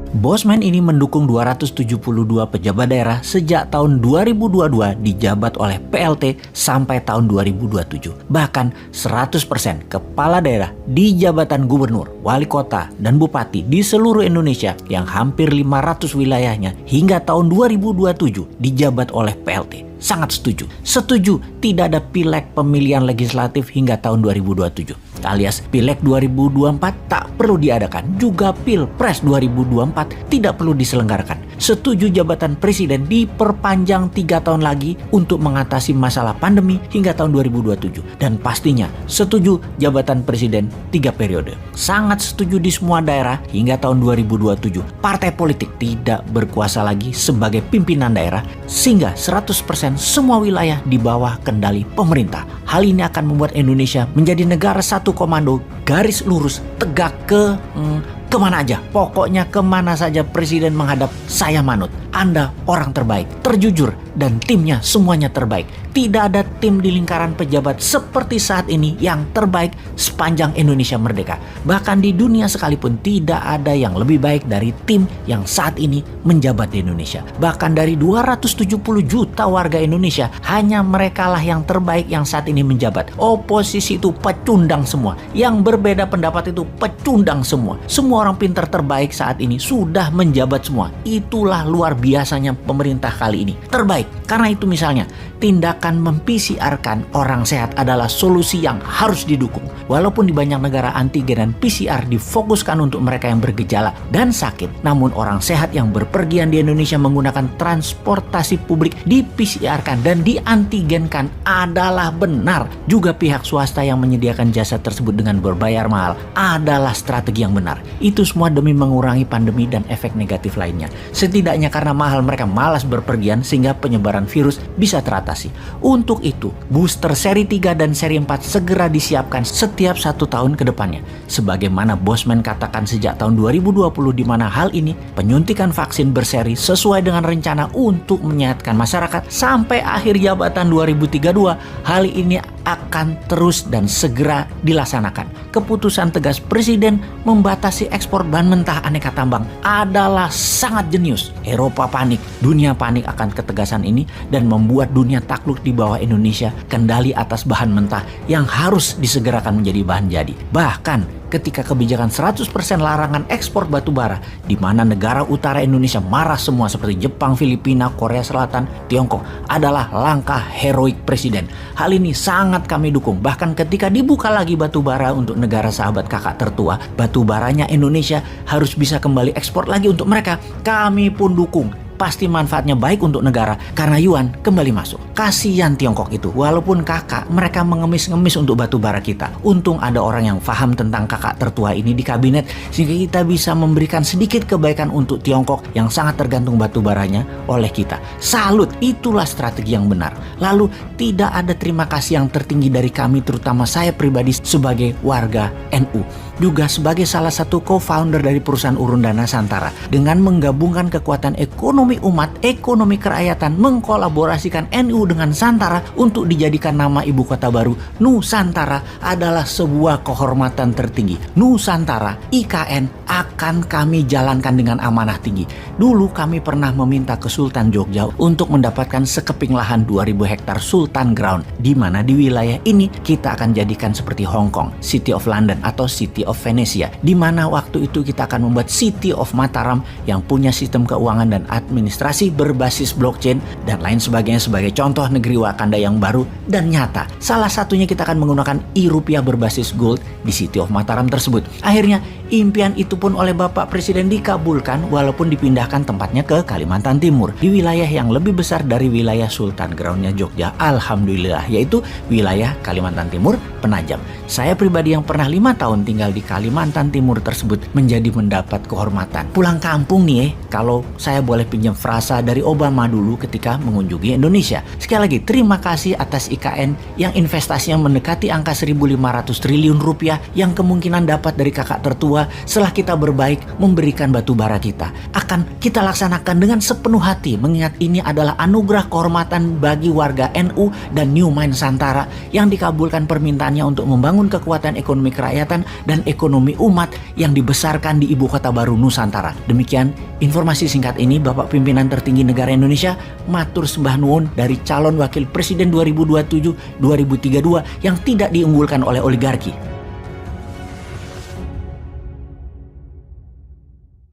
Bosman ini mendukung 272 pejabat daerah sejak tahun 2022 dijabat oleh PLT sampai tahun 2027. Bahkan 100% kepala daerah di jabatan gubernur, wali kota, dan bupati di seluruh Indonesia yang hampir 500 wilayahnya hingga tahun 2027 dijabat oleh PLT. Sangat setuju. Setuju tidak ada pileg pemilihan legislatif hingga tahun 2027. Alias pileg 2024 tak perlu diadakan. Juga pilpres 2024 tidak perlu diselenggarakan. Setuju jabatan presiden diperpanjang 3 tahun lagi untuk mengatasi masalah pandemi hingga tahun 2027. Dan pastinya setuju jabatan presiden 3 periode. Sangat setuju di semua daerah hingga tahun 2027. Partai politik tidak berkuasa lagi sebagai pimpinan daerah sehingga 100% semua wilayah di bawah kendali pemerintah. Hal ini akan membuat Indonesia menjadi negara satu komando, garis lurus, tegak kemana aja. Pokoknya kemana saja presiden menghadap, saya manut. Anda orang terbaik, terjujur, dan timnya semuanya terbaik. Tidak ada tim di lingkaran pejabat seperti saat ini yang terbaik sepanjang Indonesia merdeka. Bahkan di dunia sekalipun tidak ada yang lebih baik dari tim yang saat ini menjabat di Indonesia. Bahkan dari 270 juta warga Indonesia, hanya merekalah yang terbaik yang saat ini menjabat. Oposisi itu pecundang semua. Yang berbeda pendapat itu pecundang semua. Semua orang pintar terbaik saat ini sudah menjabat semua. Itulah luar biasanya pemerintah kali ini. Terbaik. Karena itu misalnya, tindakan mem-PCR-kan orang sehat adalah solusi yang harus didukung. Walaupun di banyak negara antigen dan PCR difokuskan untuk mereka yang bergejala dan sakit, namun orang sehat yang berpergian di Indonesia menggunakan transportasi publik di-PCR-kan dan di-antigenkan adalah benar. Juga pihak swasta yang menyediakan jasa tersebut dengan berbayar mahal adalah strategi yang benar. Itu semua demi mengurangi pandemi dan efek negatif lainnya. Setidaknya karena mahal mereka malas berpergian sehingga penyebaran virus bisa teratasi. Untuk itu, booster seri 3 dan seri 4 segera disiapkan setiap 1 tahun ke depannya. Sebagaimana Bosman katakan sejak tahun 2020 di mana hal ini, penyuntikan vaksin berseri sesuai dengan rencana untuk menyehatkan masyarakat sampai akhir jabatan 2032. Hal ini akan terus dan segera dilaksanakan. Keputusan tegas presiden membatasi ekspor bahan mentah aneka tambang adalah sangat jenius. Eropa panik, dunia panik akan ketegasan ini dan membuat dunia takluk di bawah Indonesia kendali atas bahan mentah yang harus disegerakan menjadi bahan jadi. Bahkan ketika kebijakan 100% larangan ekspor batu bara, di mana negara utara Indonesia marah semua seperti Jepang, Filipina, Korea Selatan, Tiongkok, adalah langkah heroik presiden. Hal ini sangat kami dukung. Bahkan ketika dibuka lagi batu bara untuk negara sahabat kakak tertua, batu baranya Indonesia harus bisa kembali ekspor lagi untuk mereka. Kami pun dukung. Pasti manfaatnya baik untuk negara karena yuan kembali masuk. Kasihan Tiongkok itu, walaupun kakak mereka mengemis-ngemis untuk batu bara kita. Untung ada orang yang paham tentang kakak tertua ini di kabinet sehingga kita bisa memberikan sedikit kebaikan untuk Tiongkok yang sangat tergantung batu baranya oleh kita. Salut, itulah strategi yang benar. Lalu tidak ada terima kasih yang tertinggi dari kami, terutama saya pribadi sebagai warga NU. Juga sebagai salah satu co-founder dari perusahaan Urun Dana Santara. Dengan menggabungkan kekuatan ekonomi umat, ekonomi kerakyatan, mengkolaborasikan NU dengan Santara untuk dijadikan nama ibu kota baru Nusantara adalah sebuah kehormatan tertinggi. Nusantara, IKN, akan kami jalankan dengan amanah tinggi. Dulu kami pernah meminta ke Sultan Jogja untuk mendapatkan sekeping lahan 2000 hektar Sultan Ground, di mana di wilayah ini kita akan jadikan seperti Hong Kong, City of London atau City of Venesia, di mana waktu itu kita akan membuat City of Mataram yang punya sistem keuangan dan administrasi berbasis blockchain dan lain sebagainya sebagai contoh negeri Wakanda yang baru dan nyata. Salah satunya kita akan menggunakan e-rupiah berbasis gold di City of Mataram tersebut. Akhirnya impian itu pun oleh Bapak Presiden dikabulkan walaupun dipindahkan tempatnya ke Kalimantan Timur, di wilayah yang lebih besar dari wilayah Sultan Groundnya Jogja, alhamdulillah, yaitu wilayah Kalimantan Timur Penajam. Saya pribadi yang pernah 5 tahun tinggal di Kalimantan Timur tersebut menjadi mendapat kehormatan. Pulang kampung nih kalau saya boleh pinjam frasa dari Obama dulu ketika mengunjungi Indonesia. Sekali lagi terima kasih atas IKN yang investasinya mendekati angka 1.500 triliun rupiah yang kemungkinan dapat dari kakak tertua kedua, setelah kita berbaik memberikan batu bara kita, akan kita laksanakan dengan sepenuh hati, mengingat ini adalah anugerah kehormatan bagi warga NU dan New Mind Santara yang dikabulkan permintaannya untuk membangun kekuatan ekonomi kerakyatan dan ekonomi umat yang dibesarkan di ibu kota baru Nusantara. Demikian informasi singkat ini Bapak Pimpinan Tertinggi Negara Indonesia, matur sembah nuwun dari calon wakil presiden 2027-2032 yang tidak diunggulkan oleh oligarki.